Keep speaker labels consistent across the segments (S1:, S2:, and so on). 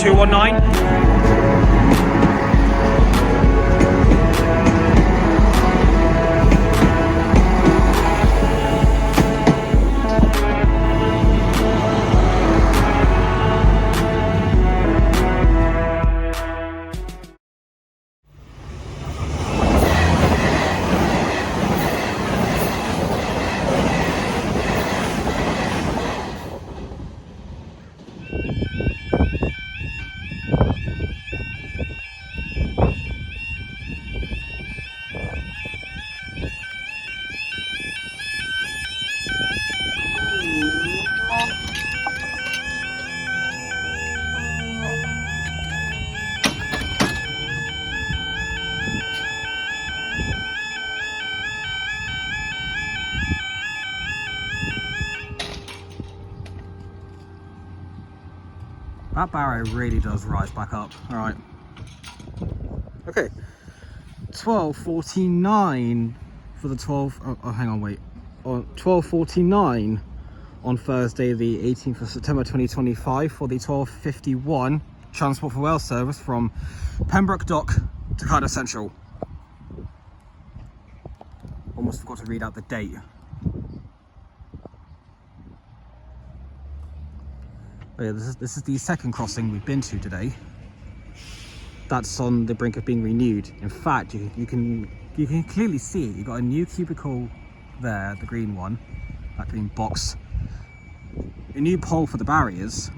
S1: 219. That barrier really does rise back up. All right. Okay. 12:49 for the 12. Oh, hang on, wait. 12:49 on Thursday, the 18th of September 2025, for the 12:51 Transport for Wales service from Pembroke Dock to Cardiff Central. Almost forgot to read out the date. But yeah, this is the second crossing we've been to today. That's on the brink of being renewed. In fact, you can clearly see it. You've got a new cubicle there, the green one, that green box, a new pole for the barriers,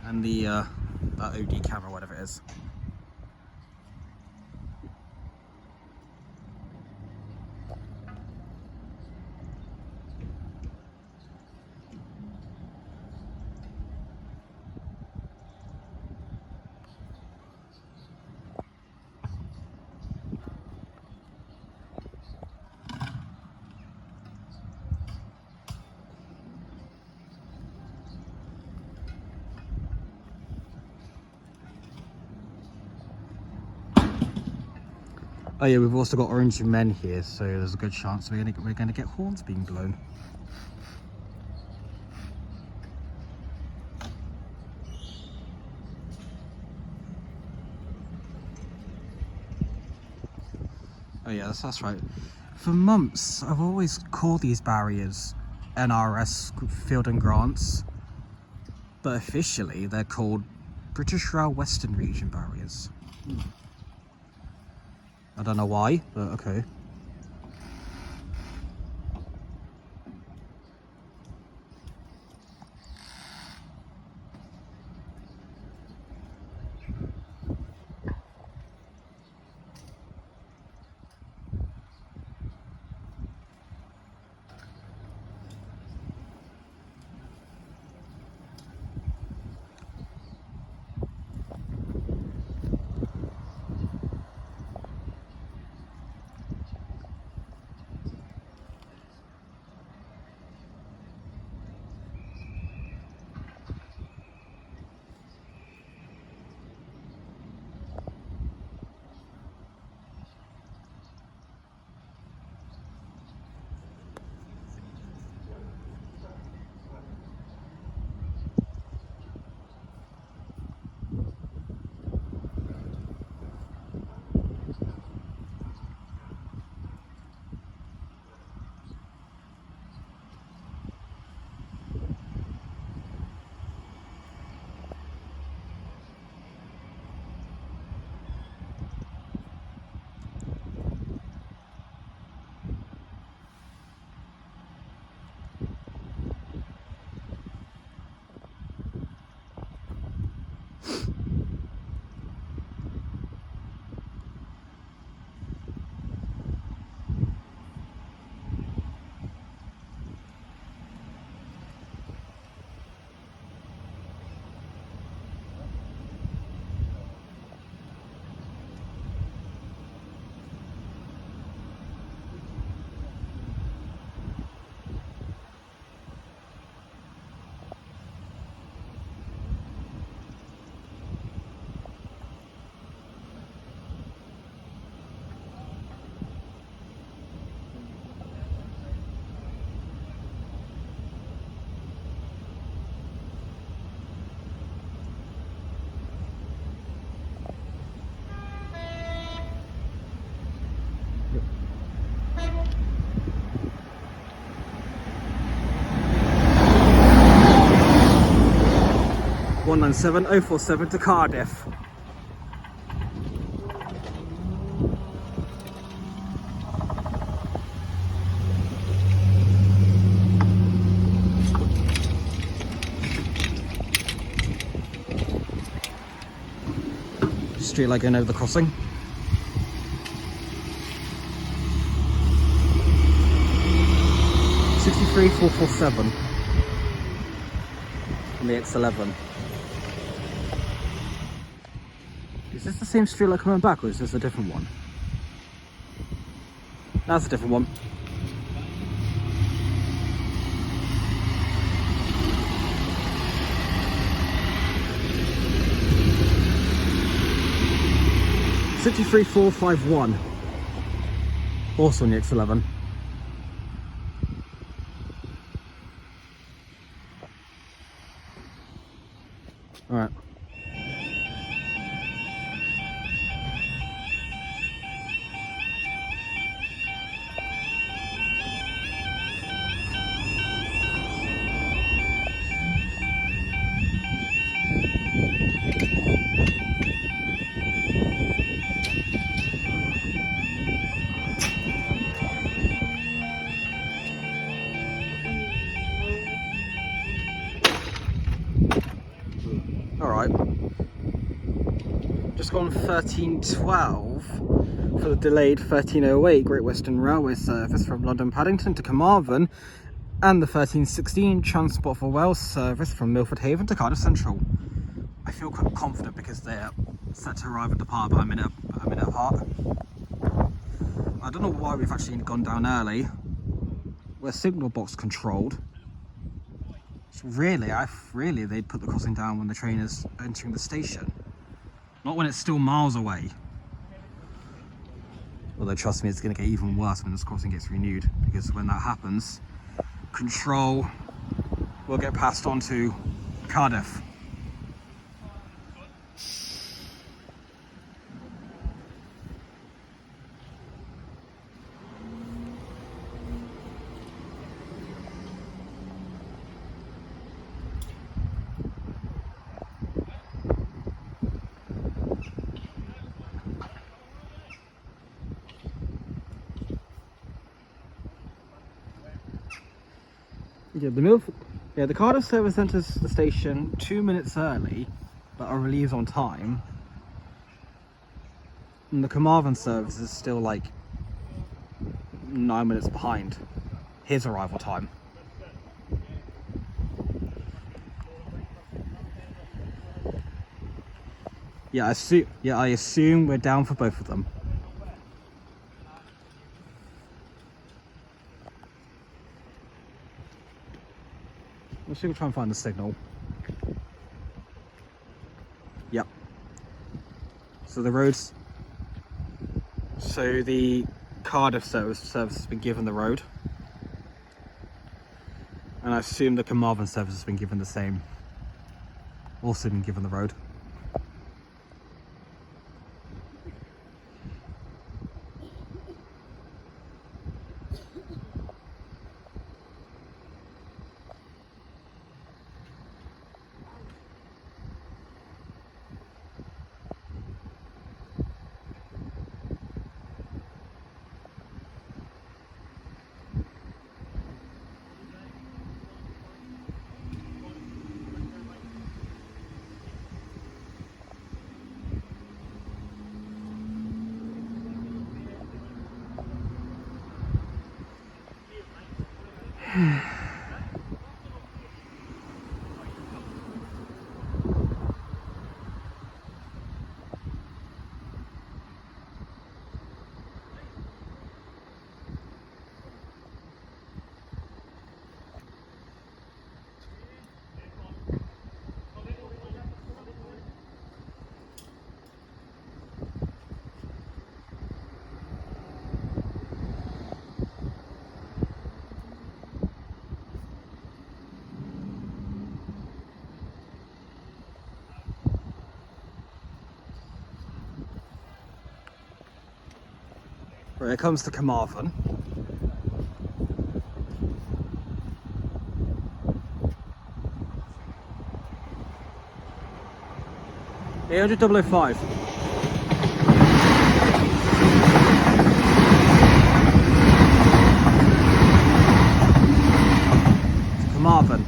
S1: and the that OD camera, whatever it is. Oh yeah, we've also got orange men here, so there's a good chance we're gonna get horns being blown. Oh yeah, that's right. For months, I've always called these barriers NRS Field and Grants, but officially they're called British Rail Western Region barriers. I don't know why, but okay. 197 047 to Cardiff. Street light going over the crossing. Sixty-three 447 on the X11. Is this the same street light coming back, or is this a different one? That's a different one. Sixty-three 451, also on the X11. All right. Alright, just gone 1312 for the delayed 1308 Great Western Railway service from London Paddington to Carmarthen, and the 1316 Transport for Wales service from Milford Haven to Cardiff Central. I feel quite confident because they're set to arrive at the park by a minute apart. I don't know why we've actually gone down early. We're signal box controlled. Really, they'd put the crossing down when the train is entering the station, not when it's still miles away. Although trust me, it's going to get even worse when this crossing gets renewed, because when that happens, control will get passed on to Cardiff. The Cardiff service enters the station 2 minutes early, but are relieved on time. And the Carmarthen service is still like 9 minutes behind his arrival time. I assume we're down for both of them. Let's see, we'll try and find the signal. Yep. So the roads. So the Cardiff service has been given the road, and I assume the Carmarthen service has been given the same. Also been given the road. Right, it comes to Carmarthen. 800 005. Carmarthen.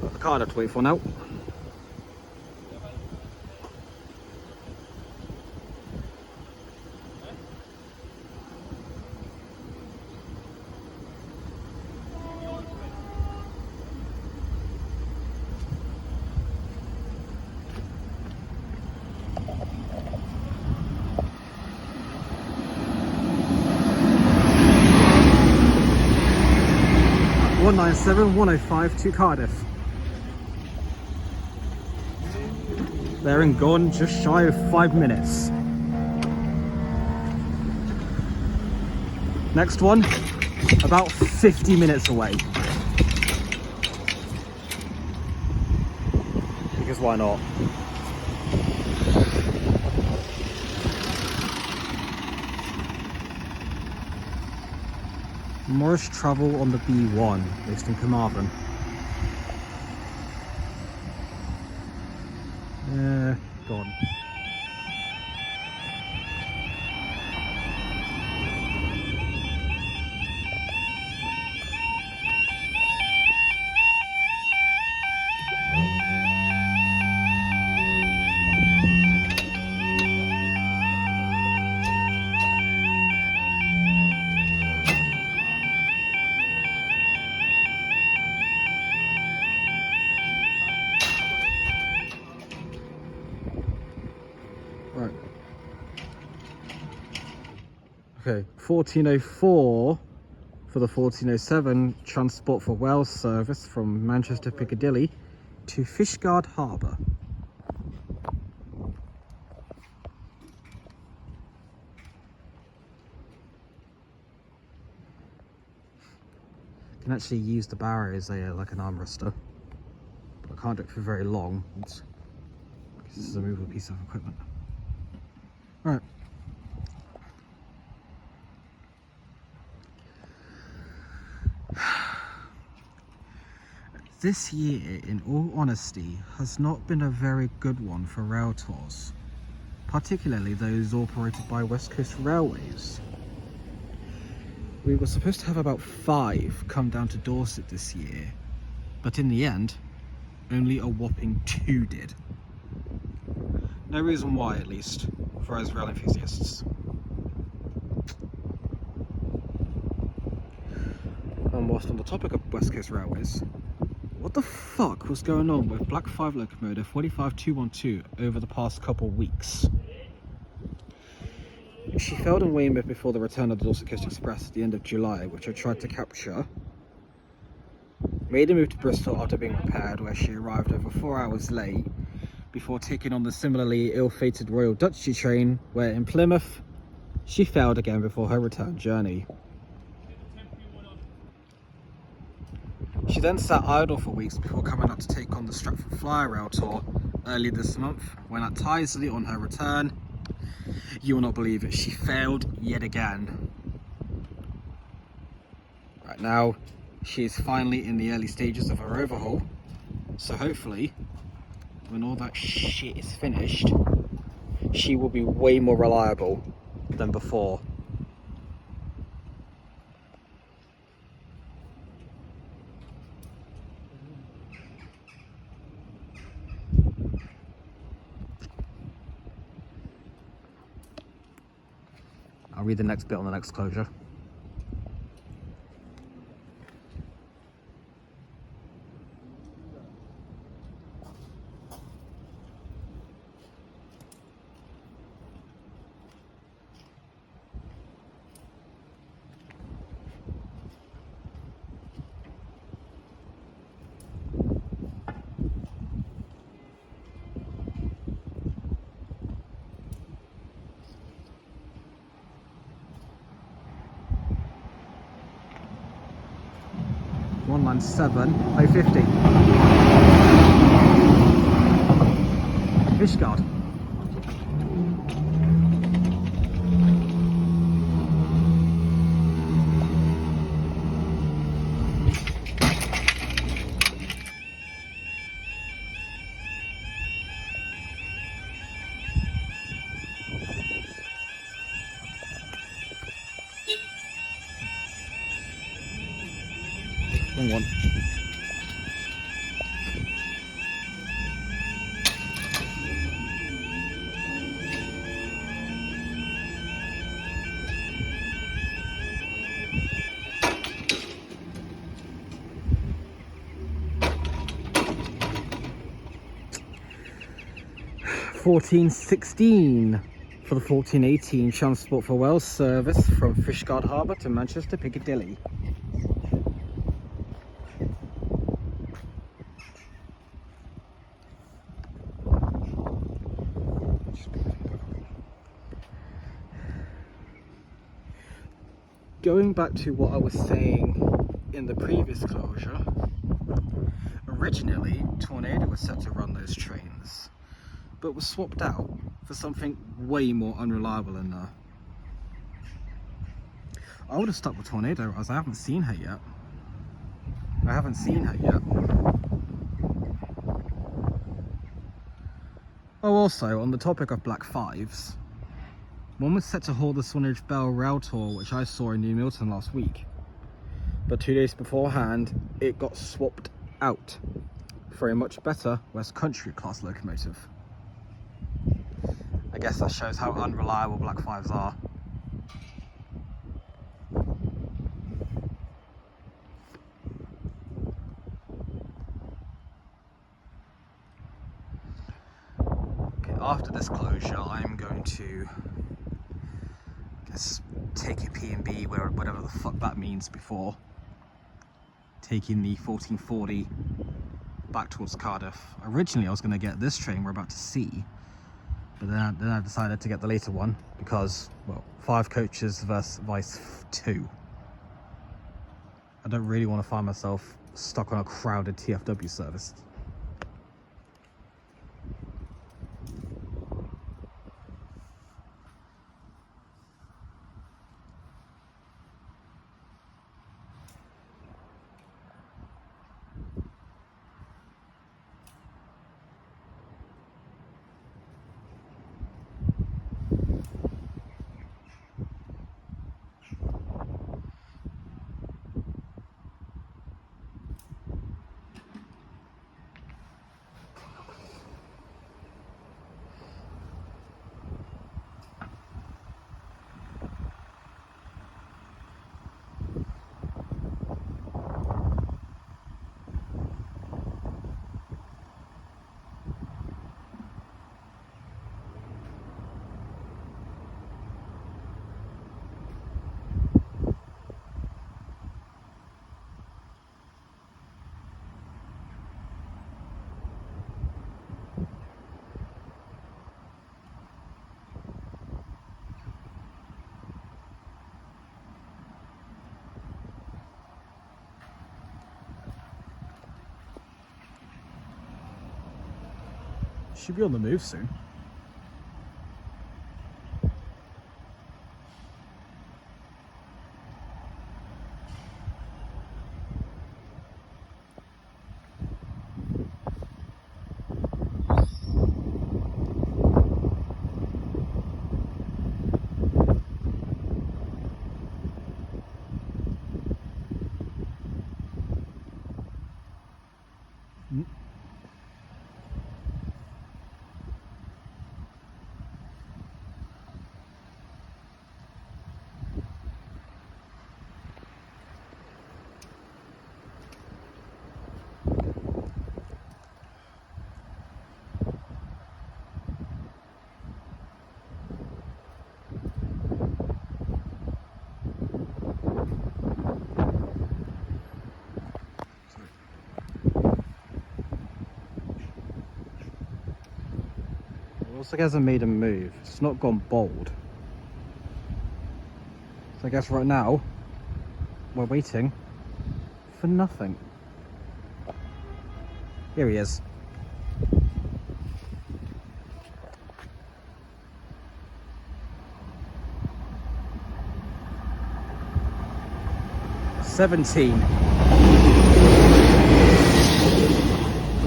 S1: Got the card I have to wait for now. $197,105 to Cardiff. There and gone, just shy of 5 minutes. Next one, about 50 minutes away. Because why not? Morris Travel on the B1, based in Carmarthen. Gone. Right. Okay, 1404 for the 1407 Transport for Wales service from Manchester Piccadilly to Fishguard Harbour. You can actually use the barrier as a like an armrester, but I can't do it for very long. Because this is a movable piece of equipment. Right. This year, in all honesty, has not been a very good one for rail tours, particularly those operated by West Coast Railways. We were supposed to have about 5 come down to Dorset this year, but in the end, only a whopping 2 did. No reason why, at least, for us rail enthusiasts. And whilst on the topic of West Coast Railways, what the fuck was going on with Black 5 locomotive 45212 over the past couple weeks? She failed in Weymouth before the return of the Dorset Coast Express at the end of July, which I tried to capture. Made a move to Bristol after being repaired, where she arrived over 4 hours late, before taking on the similarly ill-fated Royal Dutchy train, where in Plymouth, she failed again before her return journey. She then sat idle for weeks before coming out to take on the Stratford Flyer Rail Tour early this month, when at Tyseley on her return, you will not believe it, she failed yet again. Right now, she is finally in the early stages of her overhaul, so hopefully, when all that shit is finished, she will be way more reliable than before. I'll read the next bit on the next closure. $197,050. Fishguard. 14:16 for the 14:18 Transport for Wales service from Fishguard Harbour to Manchester Piccadilly. Going back to what I was saying in the previous closure, originally Tornado was set to run those trains, but was swapped out for something way more unreliable in there. I would have stuck with Tornado as I haven't seen her yet. Oh, also, on the topic of Black 5s, one was set to hold the Swanage Bell rail tour, which I saw in New Milton last week. But 2 days beforehand, it got swapped out for a much better West Country class locomotive. I guess that shows how unreliable Black 5s are. Okay, after this closure, I'm going to take a P&B, whatever the fuck that means, before taking the 1440 back towards Cardiff. Originally I was going to get this train we're about to see, but then I decided to get the later one because, well, 5 coaches versus vice 2. I don't really want to find myself stuck on a crowded TFW service. Should be on the move soon. Looks like it hasn't made a move. It's not gone bold. So I guess right now we're waiting for nothing. Here he is. "17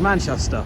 S1: Manchester."